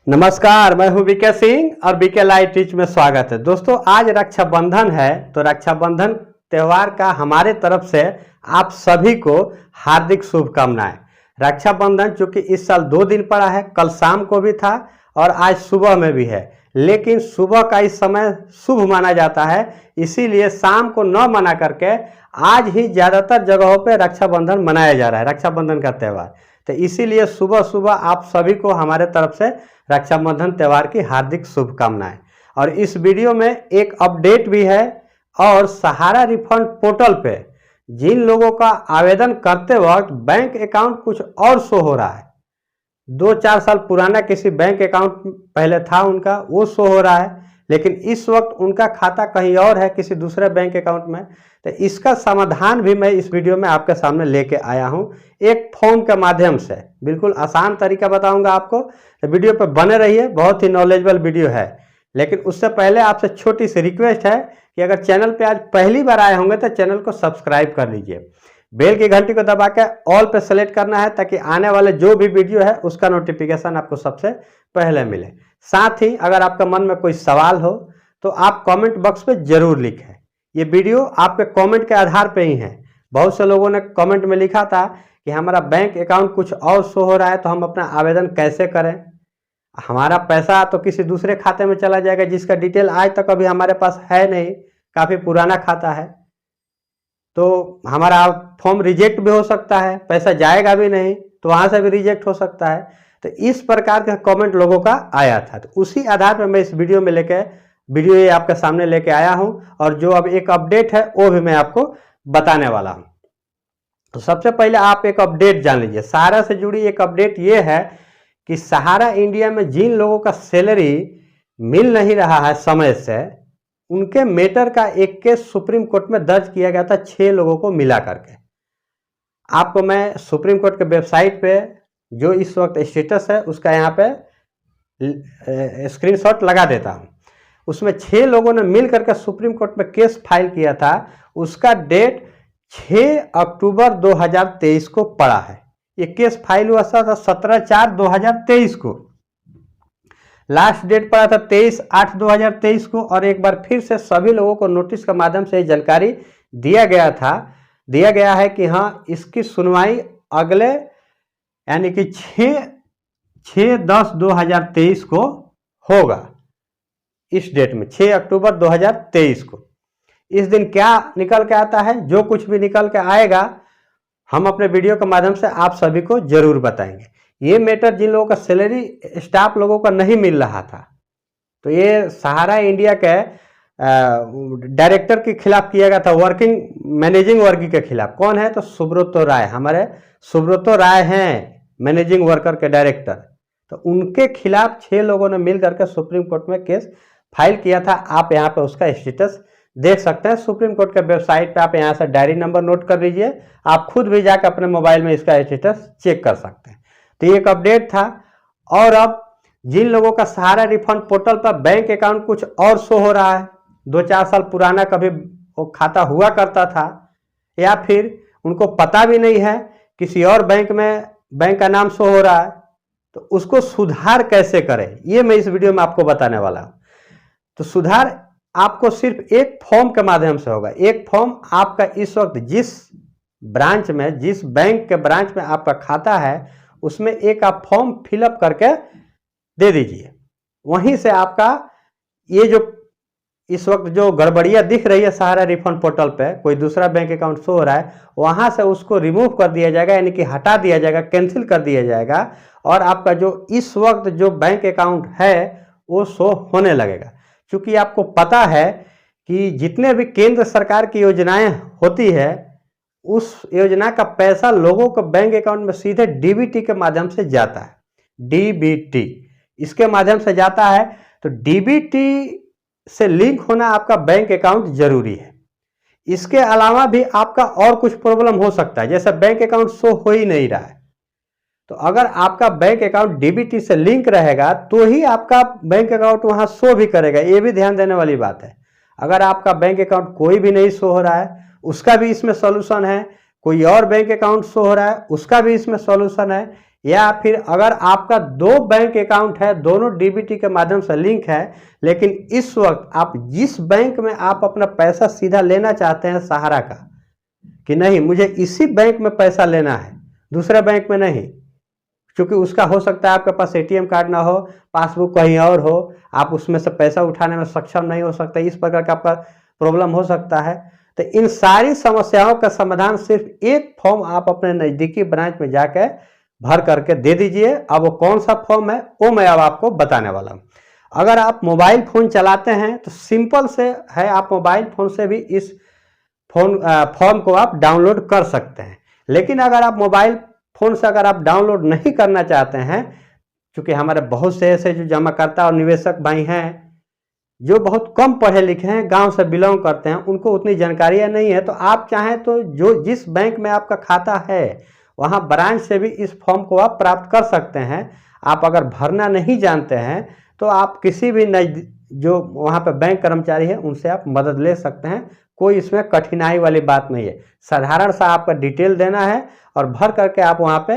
नमस्कार, मैं हूं बीके सिंह और बीके लाइव टीच में स्वागत है। दोस्तों, आज रक्षाबंधन है तो रक्षाबंधन त्यौहार का हमारे तरफ से आप सभी को हार्दिक शुभकामनाएं। रक्षाबंधन चूंकि इस साल 2 दिन पड़ा है, कल शाम को भी था और आज सुबह में भी है, लेकिन सुबह का इस समय शुभ माना जाता है, इसीलिए शाम को न मना करके आज ही ज़्यादातर जगहों पर रक्षाबंधन मनाया जा रहा है, रक्षाबंधन का त्यौहार। तो इसीलिए सुबह सुबह आप सभी को हमारे तरफ से रक्षाबंधन त्यौहार की हार्दिक शुभकामनाएं। और इस वीडियो में एक अपडेट भी है और सहारा रिफंड पोर्टल पे जिन लोगों का आवेदन करते वक्त बैंक अकाउंट कुछ और शो हो रहा है, 2-4 साल पुराना किसी बैंक अकाउंट पहले था उनका, वो शो हो रहा है, लेकिन इस वक्त उनका खाता कहीं और है किसी दूसरे बैंक अकाउंट में। तो इसका समाधान भी मैं इस वीडियो में आपके सामने लेके आया हूं, एक फॉर्म के माध्यम से। बिल्कुल आसान तरीका बताऊंगा आपको, तो वीडियो पर बने रहिए, बहुत ही नॉलेजेबल वीडियो है। लेकिन उससे पहले आपसे छोटी सी रिक्वेस्ट है कि अगर चैनल पे आज पहली बार आए होंगे तो चैनल को सब्सक्राइब कर लीजिए, बेल की घंटी को दबा के ऑल पे सेलेक्ट करना है ताकि आने वाले जो भी वीडियो है उसका नोटिफिकेशन आपको सबसे पहले मिले। साथ ही अगर आपका मन में कोई सवाल हो तो आप कमेंट बॉक्स पे जरूर लिखें। ये वीडियो आपके कमेंट के आधार पे ही है। बहुत से लोगों ने कमेंट में लिखा था कि हमारा बैंक अकाउंट कुछ और शो हो रहा है तो हम अपना आवेदन कैसे करें, हमारा पैसा तो किसी दूसरे खाते में चला जाएगा जिसका डिटेल आज तक अभी हमारे पास है नहीं, काफ़ी पुराना खाता है, तो हमारा फॉर्म रिजेक्ट भी हो सकता है, पैसा जाएगा भी नहीं तो वहाँ से भी रिजेक्ट हो सकता है। तो इस प्रकार के कमेंट लोगों का आया था, तो उसी आधार पर मैं इस वीडियो में वीडियो ये आपके सामने लेके आया हूं और जो अब एक अपडेट है वो भी मैं आपको बताने वाला हूं। तो सबसे पहले आप एक अपडेट जान लीजिए। सहारा से जुड़ी एक अपडेट ये है कि सहारा इंडिया में जिन लोगों का सैलरी मिल नहीं रहा है समय से, उनके मैटर का एक केस सुप्रीम कोर्ट में दर्ज किया गया था 6 लोगों को मिला करके। आपको मैं सुप्रीम कोर्ट के वेबसाइट पे जो इस वक्त स्टेटस है उसका यहाँ पे स्क्रीनशॉट लगा देता हूँ। उसमें 6 लोगों ने मिल करके सुप्रीम कोर्ट में केस फाइल किया था। उसका डेट 6 अक्टूबर 2023 को पड़ा है। ये केस फाइल हुआ था 17/4/2023 को, लास्ट डेट पड़ा था 23/8/2023 को, और एक बार फिर से सभी लोगों को नोटिस के माध्यम से जानकारी दिया गया है कि हाँ, इसकी सुनवाई अगले यानी कि 6/10/2023 को होगा। इस डेट में 6 अक्टूबर 2023 को, इस दिन क्या निकल के आता है, जो कुछ भी निकल के आएगा हम अपने वीडियो के माध्यम से आप सभी को जरूर बताएंगे। ये मैटर जिन लोगों का सैलरी स्टाफ लोगों का नहीं मिल रहा था, तो ये सहारा इंडिया के डायरेक्टर के खिलाफ किया गया था, वर्किंग मैनेजिंग वर्गी के खिलाफ। कौन है? तो सुब्रतो राय, हमारे सुब्रतो राय हैं मैनेजिंग वर्कर के डायरेक्टर। तो उनके खिलाफ 6 लोगों ने मिल करके सुप्रीम कोर्ट में केस फाइल किया था। आप यहाँ पे उसका स्टेटस देख सकते हैं सुप्रीम कोर्ट के वेबसाइट पे। आप यहाँ से डायरी नंबर नोट कर लीजिए, आप खुद भी जाकर अपने मोबाइल में इसका स्टेटस चेक कर सकते हैं। तो ये एक अपडेट था। और अब जिन लोगों का सहारा रिफंड पोर्टल पर बैंक अकाउंट कुछ और शो हो रहा है, 2-4 साल पुराना कभी वो खाता हुआ करता था, या फिर उनको पता भी नहीं है किसी और बैंक में बैंक का नाम शो हो रहा है, तो उसको सुधार कैसे करें ये मैं इस वीडियो में आपको बताने वाला हूं। तो सुधार आपको सिर्फ एक फॉर्म के माध्यम से होगा। एक फॉर्म आपका इस वक्त जिस ब्रांच में, जिस बैंक के ब्रांच में आपका खाता है, उसमें एक आप फॉर्म फिलअप करके दे दीजिए। वहीं से आपका ये जो इस वक्त जो गड़बड़ियाँ दिख रही है सहारा रिफंड पोर्टल पे, कोई दूसरा बैंक अकाउंट शो हो रहा है, वहां से उसको रिमूव कर दिया जाएगा, यानी कि हटा दिया जाएगा, कैंसिल कर दिया जाएगा, और आपका जो इस वक्त जो बैंक अकाउंट है वो शो होने लगेगा। क्योंकि आपको पता है कि जितने भी केंद्र सरकार की योजनाएं होती है, उस योजना का पैसा लोगों को बैंक अकाउंट में सीधे डीबीटी के माध्यम से जाता है। डीबीटी इसके माध्यम से जाता है। तो डीबीटी से लिंक होना आपका बैंक अकाउंट जरूरी है। इसके अलावा भी आपका और कुछ प्रॉब्लम हो सकता है, जैसे बैंक अकाउंट शो हो ही नहीं रहा है, तो अगर आपका बैंक अकाउंट डीबीटी से लिंक रहेगा तो ही आपका बैंक अकाउंट वहां शो भी करेगा। ये भी ध्यान देने वाली बात है। अगर आपका बैंक अकाउंट कोई भी नहीं शो हो रहा है, उसका भी इसमें सॉल्यूशन है। कोई और बैंक अकाउंट शो हो रहा है, उसका भी इसमें सॉल्यूशन है। या फिर अगर आपका 2 बैंक अकाउंट है, दोनों डीबीटी के माध्यम से लिंक है, लेकिन इस वक्त आप जिस बैंक में आप अपना पैसा सीधा लेना चाहते हैं सहारा का, कि नहीं मुझे इसी बैंक में पैसा लेना है, दूसरे बैंक में नहीं, क्योंकि उसका हो सकता है आपके पास एटीएम कार्ड ना हो, पासबुक कहीं और हो, आप उसमें से पैसा उठाने में सक्षम नहीं हो सकता, इस प्रकार का आपका प्रॉब्लम हो सकता है। तो इन सारी समस्याओं का समाधान सिर्फ एक फॉर्म आप अपने नज़दीकी ब्रांच में जाकर भर करके दे दीजिए। अब वो कौन सा फॉर्म है वो मैं अब आपको बताने वाला हूँ। अगर आप मोबाइल फ़ोन चलाते हैं तो सिंपल से है, आप मोबाइल फ़ोन से भी इस फॉर्म को आप डाउनलोड कर सकते हैं। लेकिन अगर आप मोबाइल फ़ोन से अगर आप डाउनलोड नहीं करना चाहते हैं, क्योंकि हमारे बहुत से ऐसे जो जमाकर्ता और निवेशक भाई हैं जो बहुत कम पढ़े लिखे हैं, गांव से बिलोंग करते हैं, उनको उतनी जानकारियां नहीं है, तो आप चाहें तो जो जिस बैंक में आपका खाता है वहां ब्रांच से भी इस फॉर्म को आप प्राप्त कर सकते हैं। आप अगर भरना नहीं जानते हैं तो आप किसी भी जो वहां पे बैंक कर्मचारी है उनसे आप मदद ले सकते हैं, कोई इसमें कठिनाई वाली बात नहीं है। साधारण सा आपका डिटेल देना है और भर करके आप वहां पे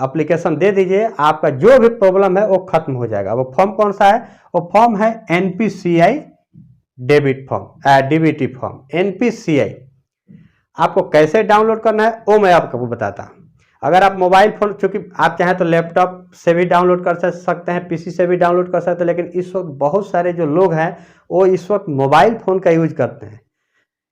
एप्लीकेशन दे दीजिए, आपका जो भी प्रॉब्लम है वो खत्म हो जाएगा। वो फॉर्म कौन सा है? वो फॉर्म है NPCI debit form, DBT form NPCI. आपको कैसे डाउनलोड करना है वो मैं आपको बताता हूँ। अगर आप मोबाइल फ़ोन, चूँकि आप चाहें तो लैपटॉप से भी डाउनलोड कर सकते हैं, पीसी से भी डाउनलोड कर सकते हैं, लेकिन इस वक्त बहुत सारे जो लोग हैं वो इस वक्त मोबाइल फ़ोन का यूज करते हैं।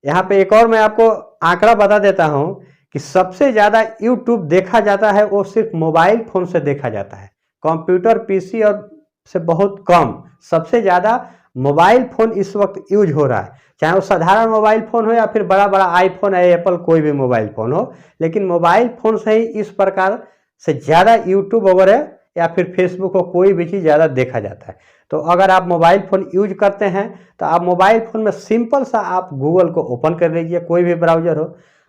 यहाँ पे एक और मैं आपको आंकड़ा बता देता हूँ कि सबसे ज़्यादा यूट्यूब देखा जाता है वो सिर्फ मोबाइल फ़ोन से देखा जाता है, कंप्यूटर पीसी और से बहुत कम। सबसे ज़्यादा मोबाइल फ़ोन इस वक्त यूज हो रहा है, चाहे वो साधारण मोबाइल फ़ोन हो या फिर बड़ा बड़ा आईफोन है, एप्पल कोई भी मोबाइल फ़ोन हो, लेकिन मोबाइल फ़ोन से ही इस प्रकार से ज़्यादा यूट्यूब वगैरह या फिर फेसबुक हो कोई भी चीज़ ज़्यादा देखा जाता है। तो अगर आप मोबाइल फ़ोन यूज करते हैं तो आप मोबाइल फ़ोन में सिंपल सा आप गूगल को ओपन कर लीजिए, कोई भी ब्राउज़र हो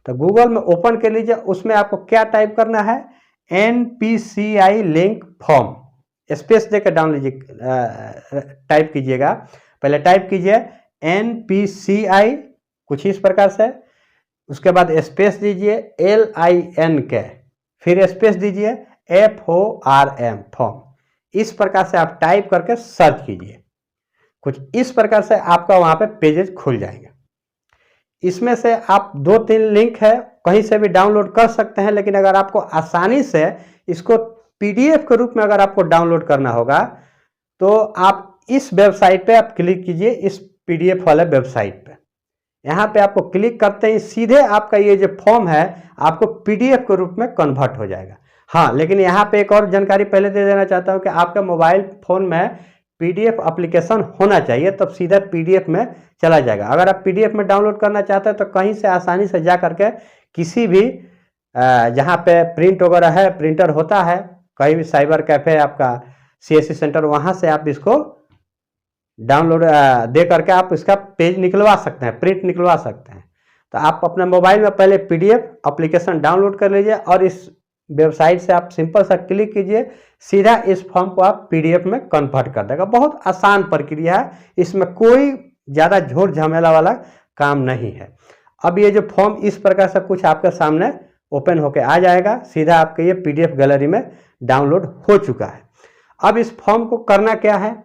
तो गूगल में ओपन कर लीजिए। उसमें आपको क्या टाइप करना है? एनपीसीआई लिंक फॉर्म, स्पेस देकर डाउन लीजिए, टाइप कीजिएगा। पहले टाइप कीजिए एनपीसीआई कुछ इस प्रकार से, उसके बाद स्पेस दीजिए LINK, फिर स्पेस दीजिए FORM फॉर्म। इस प्रकार से आप टाइप करके सर्च कीजिए, कुछ इस प्रकार से आपका वहां पे पेजेस खुल जाएंगे। इसमें से आप 2-3 लिंक है कहीं से भी डाउनलोड कर सकते हैं, लेकिन अगर आपको आसानी से इसको PDF के रूप में अगर आपको डाउनलोड करना होगा तो आप इस वेबसाइट पे आप क्लिक कीजिए, इस PDF वाले वेबसाइट पे। यहाँ पे आपको क्लिक करते ही सीधे आपका ये जो फॉर्म है आपको PDF के रूप में कन्वर्ट हो जाएगा। हाँ, लेकिन यहाँ पे एक और जानकारी पहले दे देना चाहता हूँ कि आपका मोबाइल फ़ोन में PDF एप्लीकेशन होना चाहिए, तब सीधा PDF में चला जाएगा। अगर आप PDF में डाउनलोड करना चाहते हैं तो कहीं से आसानी से जा करके किसी भी जहाँ पे प्रिंट वगैरह है, प्रिंटर होता है, कहीं भी साइबर कैफ़े आपका CSC सेंटर, वहाँ से आप इसको डाउनलोड दे करके आप इसका पेज निकलवा सकते हैं, प्रिंट निकलवा सकते हैं। तो आप अपने मोबाइल में पहले PDF एप्लीकेशन डाउनलोड कर लीजिए और इस वेबसाइट से आप सिंपल सा क्लिक कीजिए, सीधा इस फॉर्म को आप PDF में कन्वर्ट कर देगा। बहुत आसान प्रक्रिया है, इसमें कोई ज़्यादा झोर झमेला वाला काम नहीं है। अब ये जो फॉर्म इस प्रकार से कुछ आपके सामने ओपन होके आ जाएगा, सीधा आपके ये PDF गैलरी में डाउनलोड हो चुका है। अब इस फॉर्म को करना क्या है?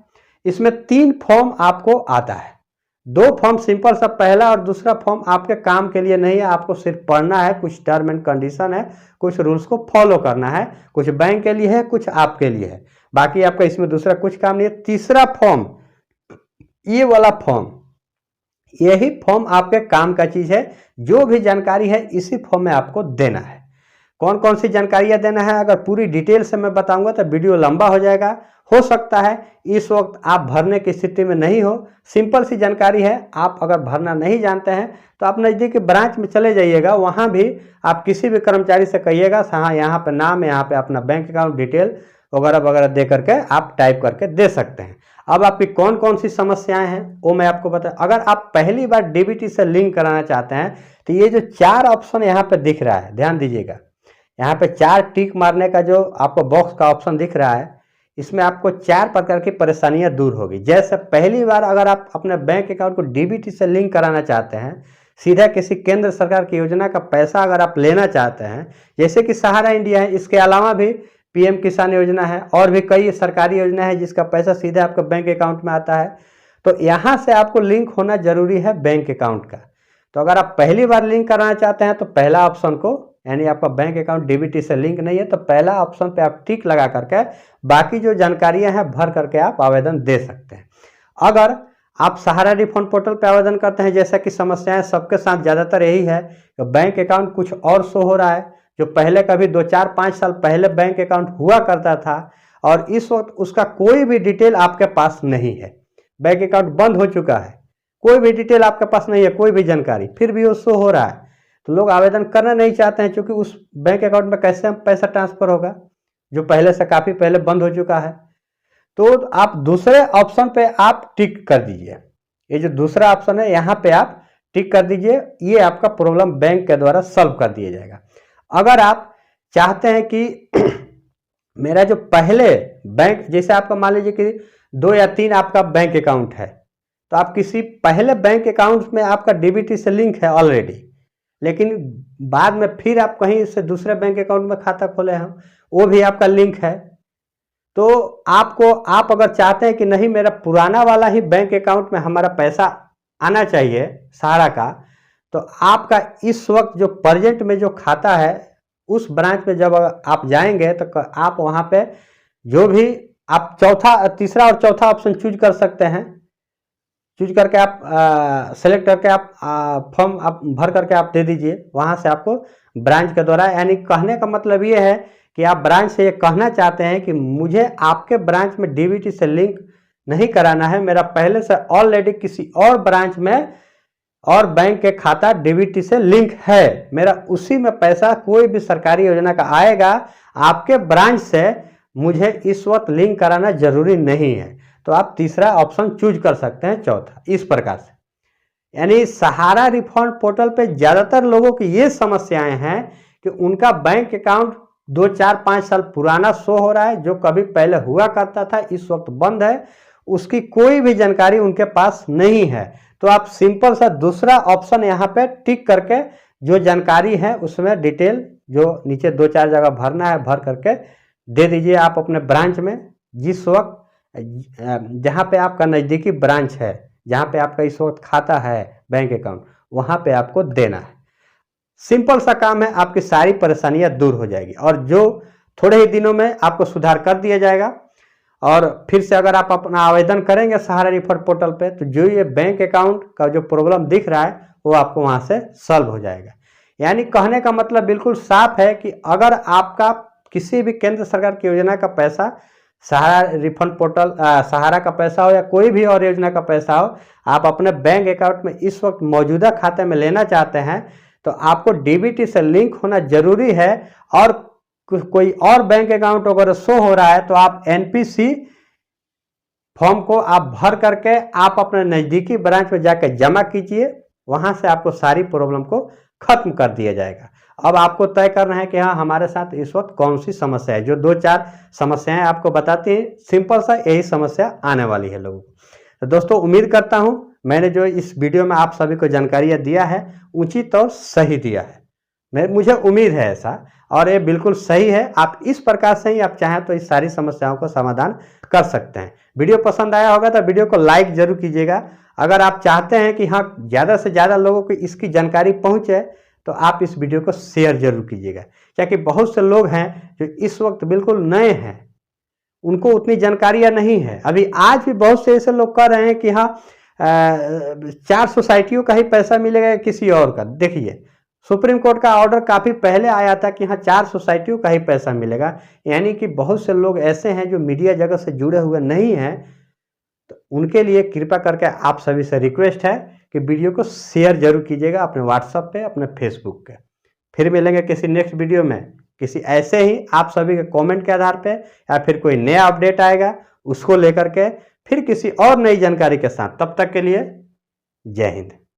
इसमें 3 फॉर्म आपको आता है। 2 फॉर्म सिंपल सा, पहला और दूसरा फॉर्म आपके काम के लिए नहीं है, आपको सिर्फ पढ़ना है, कुछ टर्म एंड कंडीशन है, कुछ रूल्स को फॉलो करना है, कुछ बैंक के लिए है, कुछ आपके लिए है, बाकी आपका इसमें दूसरा कुछ काम नहीं है। तीसरा फॉर्म, ये वाला फॉर्म, यही फॉर्म आपके काम का चीज़ है। जो भी जानकारी है इसी फॉर्म में आपको देना है। कौन कौन सी जानकारियाँ देना है अगर पूरी डिटेल से मैं बताऊंगा तो वीडियो लंबा हो जाएगा। हो सकता है इस वक्त आप भरने की स्थिति में नहीं हो, सिंपल सी जानकारी है। आप अगर भरना नहीं जानते हैं तो आप नज़दीकी ब्रांच में चले जाइएगा, वहाँ भी आप किसी भी कर्मचारी से कहिएगा, हाँ यहाँ पे नाम, यहाँ पे अपना बैंक अकाउंट डिटेल वगैरह वगैरह दे करके आप टाइप करके दे सकते हैं। अब आपकी कौन कौन सी समस्याएं हैं वो मैं आपको बता। अगर आप पहली बार DBT से लिंक कराना चाहते हैं तो ये जो 4 ऑप्शन यहाँ पे दिख रहा है, ध्यान दीजिएगा, यहाँ पे 4 टिक मारने का जो आपको बॉक्स का ऑप्शन दिख रहा है, इसमें आपको 4 प्रकार की परेशानियां दूर होगी। जैसे पहली बार अगर आप अपने बैंक अकाउंट को DBT से लिंक कराना चाहते हैं, सीधा किसी केंद्र सरकार की योजना का पैसा अगर आप लेना चाहते हैं, जैसे कि सहारा इंडिया है, इसके अलावा भी पीएम किसान योजना है, और भी कई सरकारी योजना है जिसका पैसा सीधे आपके बैंक अकाउंट में आता है। तो यहाँ से आपको लिंक होना जरूरी है बैंक अकाउंट का। तो अगर आप पहली बार लिंक कराना चाहते हैं तो पहला ऑप्शन को, यानी आपका बैंक अकाउंट डीबीटी से लिंक नहीं है, तो पहला ऑप्शन पे आप टिक लगा करके बाकी जो जानकारियां हैं भर करके आप आवेदन दे सकते हैं। अगर आप सहारा रिफंड पोर्टल पे आवेदन करते हैं, जैसा कि समस्याएं सबके साथ ज़्यादातर यही है कि बैंक अकाउंट कुछ और शो हो रहा है, जो पहले कभी 2, 4, 5 साल पहले बैंक अकाउंट हुआ करता था, और इस वक्त उसका कोई भी डिटेल आपके पास नहीं है। बैंक अकाउंट बंद हो चुका है, कोई भी डिटेल आपके पास नहीं है, कोई भी जानकारी, फिर भी वो शो हो रहा है। तो लोग आवेदन करना नहीं चाहते हैं, क्योंकि उस बैंक अकाउंट में कैसे पैसा ट्रांसफर होगा जो पहले से काफ़ी पहले बंद हो चुका है। तो आप दूसरे ऑप्शन पे आप टिक कर दीजिए। ये जो दूसरा ऑप्शन है यहाँ पे आप टिक कर दीजिए, ये आपका प्रॉब्लम बैंक के द्वारा सॉल्व कर दिया जाएगा। अगर आप चाहते हैं कि मेरा जो पहले बैंक, जैसे आपका मान लीजिए कि 2 या 3 आपका बैंक अकाउंट है, तो आप किसी पहले बैंक अकाउंट में आपका डीबीटी से लिंक है ऑलरेडी, लेकिन बाद में फिर आप कहीं से दूसरे बैंक अकाउंट में खाता खोले हैं, वो भी आपका लिंक है, तो आप अगर चाहते हैं कि नहीं मेरा पुराना वाला ही बैंक अकाउंट में हमारा पैसा आना चाहिए सहारा का, तो आपका इस वक्त जो प्रेजेंट में जो खाता है उस ब्रांच में जब आप जाएंगे तो आप वहाँ पे जो भी आप तीसरा और चौथा ऑप्शन चूज कर सकते हैं। चूज करके आप सेलेक्ट करके आप फॉर्म आप भर करके आप दे दीजिए, वहाँ से आपको ब्रांच के द्वारा, यानी कहने का मतलब ये है कि आप ब्रांच से ये कहना चाहते हैं कि मुझे आपके ब्रांच में डीबीटी से लिंक नहीं कराना है, मेरा पहले से ऑलरेडी किसी और ब्रांच में और बैंक के खाता डीबीटी से लिंक है, मेरा उसी में पैसा कोई भी सरकारी योजना का आएगा, आपके ब्रांच से मुझे इस वक्त लिंक कराना जरूरी नहीं है। तो आप तीसरा ऑप्शन चूज कर सकते हैं, चौथा, इस प्रकार से। यानी सहारा रिफंड पोर्टल पे ज़्यादातर लोगों की ये समस्याएं हैं कि उनका बैंक अकाउंट 2, 4, 5 साल पुराना शो हो रहा है, जो कभी पहले हुआ करता था इस वक्त बंद है, उसकी कोई भी जानकारी उनके पास नहीं है। तो आप सिंपल सा दूसरा ऑप्शन यहाँ पे टिक करके जो जानकारी है उसमें डिटेल जो नीचे 2, 4 जगह भरना है भर करके दे दीजिए आप अपने ब्रांच में, जिस वक्त जहाँ पे आपका नज़दीकी ब्रांच है, जहाँ पे आपका इस वक्त खाता है बैंक अकाउंट, वहाँ पे आपको देना है। सिंपल सा काम है, आपकी सारी परेशानियाँ दूर हो जाएगी और जो थोड़े ही दिनों में आपको सुधार कर दिया जाएगा। और फिर से अगर आप अपना आवेदन करेंगे सहारा रिफंड पोर्टल पे, तो जो ये बैंक अकाउंट का जो प्रॉब्लम दिख रहा है वो आपको वहाँ से सॉल्व हो जाएगा। यानी कहने का मतलब बिल्कुल साफ है कि अगर आपका किसी भी केंद्र सरकार की योजना का पैसा, सहारा रिफंड पोर्टल सहारा का पैसा हो या कोई भी और योजना का पैसा हो, आप अपने बैंक अकाउंट में इस वक्त मौजूदा खाते में लेना चाहते हैं, तो आपको डीबीटी से लिंक होना जरूरी है। और कोई और बैंक अकाउंट अगर शो हो रहा है तो आप एनपीसी फॉर्म को आप भर करके आप अपने नज़दीकी ब्रांच में जाकर जमा कीजिए, वहां से आपको सारी प्रॉब्लम को खत्म कर दिया जाएगा। अब आपको तय करना है कि हाँ हमारे साथ इस वक्त कौन सी समस्या है। जो 2, 4 समस्याएं आपको बताती हैं, सिंपल सा यही समस्या आने वाली है लोगों को। तो दोस्तों उम्मीद करता हूं मैंने जो इस वीडियो में आप सभी को जानकारियां दिया है उचित और सही दिया है, मुझे उम्मीद है ऐसा, और ये बिल्कुल सही है। आप इस प्रकार से ही आप चाहें तो इस सारी समस्याओं को समाधान कर सकते हैं। वीडियो पसंद आया होगा तो वीडियो को लाइक जरूर कीजिएगा। अगर आप चाहते हैं कि हाँ ज़्यादा से ज़्यादा लोगों को इसकी जानकारी पहुँचे तो आप इस वीडियो को शेयर जरूर कीजिएगा, क्योंकि बहुत से लोग हैं जो इस वक्त बिल्कुल नए हैं, उनको उतनी जानकारियाँ नहीं है। अभी आज भी बहुत से ऐसे लोग कह रहे हैं कि हाँ 4 सोसाइटियों का ही पैसा मिलेगा किसी और का। देखिए सुप्रीम कोर्ट का ऑर्डर काफ़ी पहले आया था कि हाँ 4 सोसाइटियों का ही पैसा मिलेगा, यानी कि बहुत से लोग ऐसे हैं जो मीडिया जगत से जुड़े हुए नहीं हैं। तो उनके लिए कृपा करके आप सभी से रिक्वेस्ट है कि वीडियो को शेयर जरूर कीजिएगा अपने व्हाट्सएप पे, अपने फेसबुक पे। फिर मिलेंगे किसी नेक्स्ट वीडियो में, किसी ऐसे ही आप सभी के कमेंट के आधार पे, या फिर कोई नया अपडेट आएगा उसको लेकर के, फिर किसी और नई जानकारी के साथ। तब तक के लिए जय हिंद।